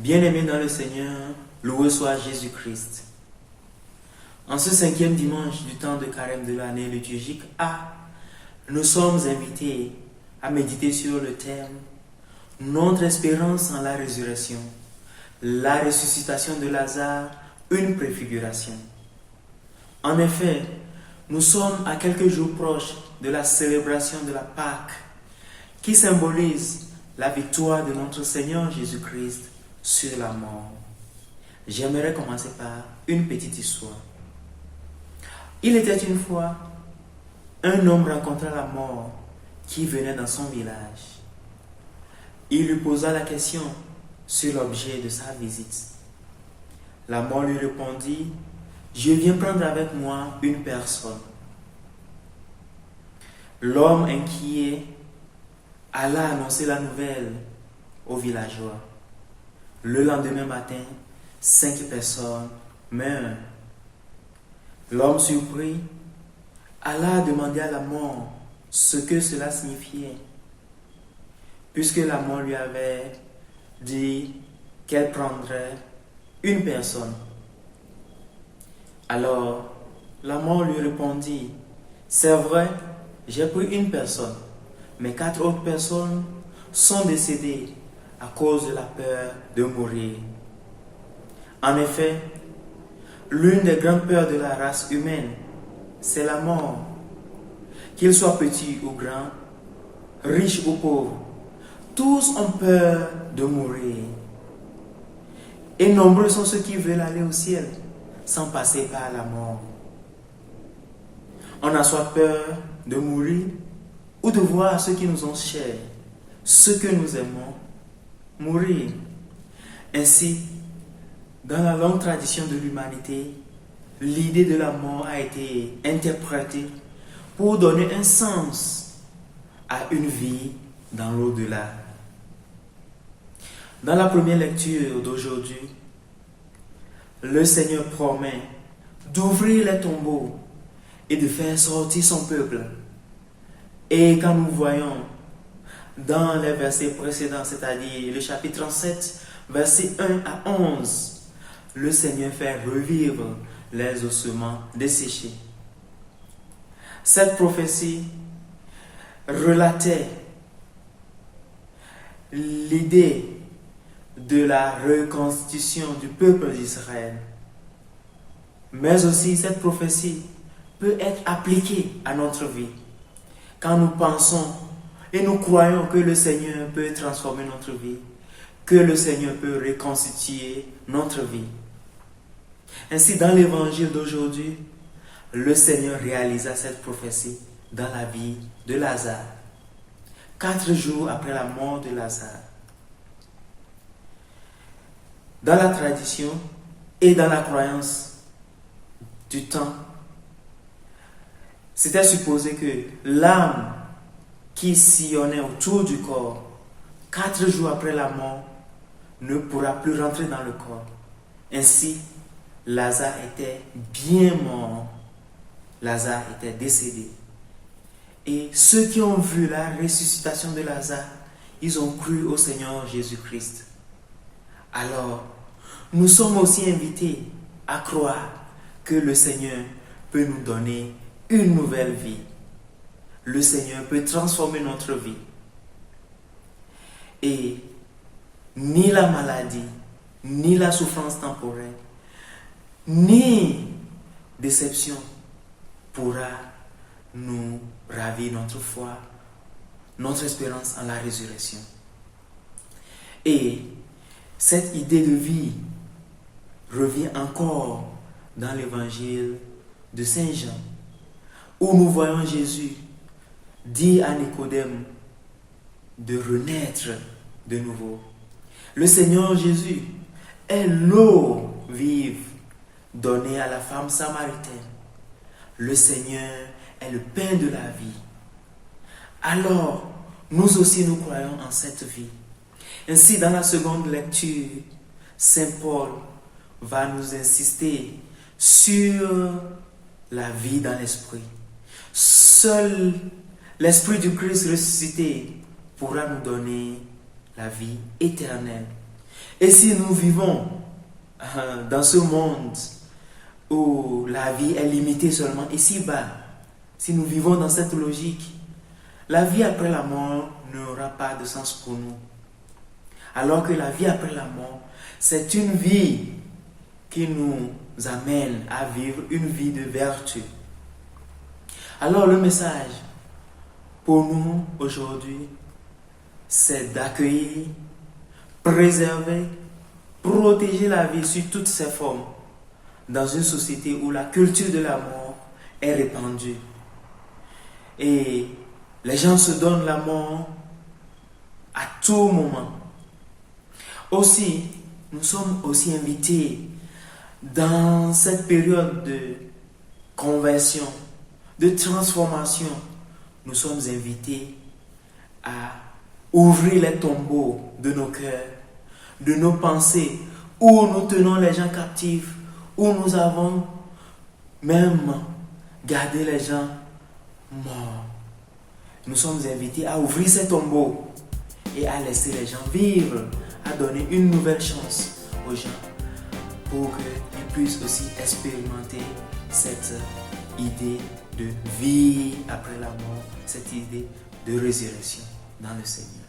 Bien-aimés dans le Seigneur, loué soit Jésus-Christ. En ce 5e dimanche du temps de carême de l'année liturgique A, nous sommes invités à méditer sur le thème « Notre espérance en la résurrection, la ressuscitation de Lazare, une préfiguration ». En effet, nous sommes à quelques jours proches de la célébration de la Pâque, qui symbolise la victoire de notre Seigneur Jésus-Christ sur la mort. J'aimerais commencer par une petite histoire. Il était une fois, un homme rencontra la mort qui venait dans son village. Il lui posa la question sur l'objet de sa visite. La mort lui répondit: « Je viens prendre avec moi une personne. » L'homme inquiet alla annoncer la nouvelle aux villageois. Le lendemain matin, 5 personnes meurent. L'homme surpris alla demander à la mort ce que cela signifiait, puisque la mort lui avait dit qu'elle prendrait une personne. Alors, la mort lui répondit: « C'est vrai, j'ai pris une personne, mais 4 autres personnes sont décédées à cause de la peur de mourir. » En effet, l'une des grandes peurs de la race humaine, c'est la mort. Qu'il soit petit ou grand, riche ou pauvre, tous ont peur de mourir. Et nombreux sont ceux qui veulent aller au ciel sans passer par la mort. On a soit peur de mourir ou de voir ceux qui nous ont chers, ceux que nous aimons, mourir. Ainsi, dans la longue tradition de l'humanité, l'idée de la mort a été interprétée pour donner un sens à une vie dans l'au-delà. Dans la première lecture d'aujourd'hui, le Seigneur promet d'ouvrir les tombeaux et de faire sortir son peuple. Et quand nous voyons dans les versets précédents, c'est-à-dire le chapitre 37, versets 1 à 11, le Seigneur fait revivre les ossements desséchés. Cette prophétie relatait l'idée de la reconstitution du peuple d'Israël. Mais aussi, cette prophétie peut être appliquée à notre vie. Quand nous pensons et nous croyons que le Seigneur peut transformer notre vie, que le Seigneur peut reconstituer notre vie. Ainsi, dans l'évangile d'aujourd'hui, le Seigneur réalisa cette prophétie dans la vie de Lazare, 4 jours après la mort de Lazare. Dans la tradition et dans la croyance du temps, c'était supposé que l'âme qui sillonnait autour du corps, 4 jours après la mort, ne pourra plus rentrer dans le corps. Ainsi, Lazare était bien mort. Lazare était décédé. Et ceux qui ont vu la ressuscitation de Lazare, ils ont cru au Seigneur Jésus-Christ. Alors, nous sommes aussi invités à croire que le Seigneur peut nous donner une nouvelle vie. Le Seigneur peut transformer notre vie. Et ni la maladie, ni la souffrance temporaire, ni déception pourra nous ravir notre foi, notre espérance en la résurrection. Et cette idée de vie revient encore dans l'évangile de Saint Jean, où nous voyons Jésus dire à Nicodème de renaître de nouveau. Le Seigneur Jésus est l'eau vive donnée à la femme samaritaine. Le Seigneur est le pain de la vie. Alors, nous aussi nous croyons en cette vie. Ainsi, dans la seconde lecture, Saint Paul va nous insister sur la vie dans l'esprit. Seul l'Esprit du Christ ressuscité pourra nous donner la vie éternelle. Et si nous vivons dans ce monde où la vie est limitée seulement ici-bas, si nous vivons dans cette logique, la vie après la mort n'aura pas de sens pour nous. Alors que la vie après la mort, c'est une vie qui nous amène à vivre une vie de vertu. Alors le message pour nous aujourd'hui, c'est d'accueillir, préserver, protéger la vie sous toutes ses formes dans une société où la culture de la mort est répandue. Et les gens se donnent la mort à tout moment. Aussi, nous sommes aussi invités dans cette période de conversion, de transformation. Nous sommes invités à ouvrir les tombeaux de nos cœurs, de nos pensées, où nous tenons les gens captifs, où nous avons même gardé les gens morts. Nous sommes invités à ouvrir ces tombeaux et à laisser les gens vivre, à donner une nouvelle chance aux gens pour qu'ils puissent aussi expérimenter cette idée de vie après la mort, cette idée de résurrection dans le Seigneur.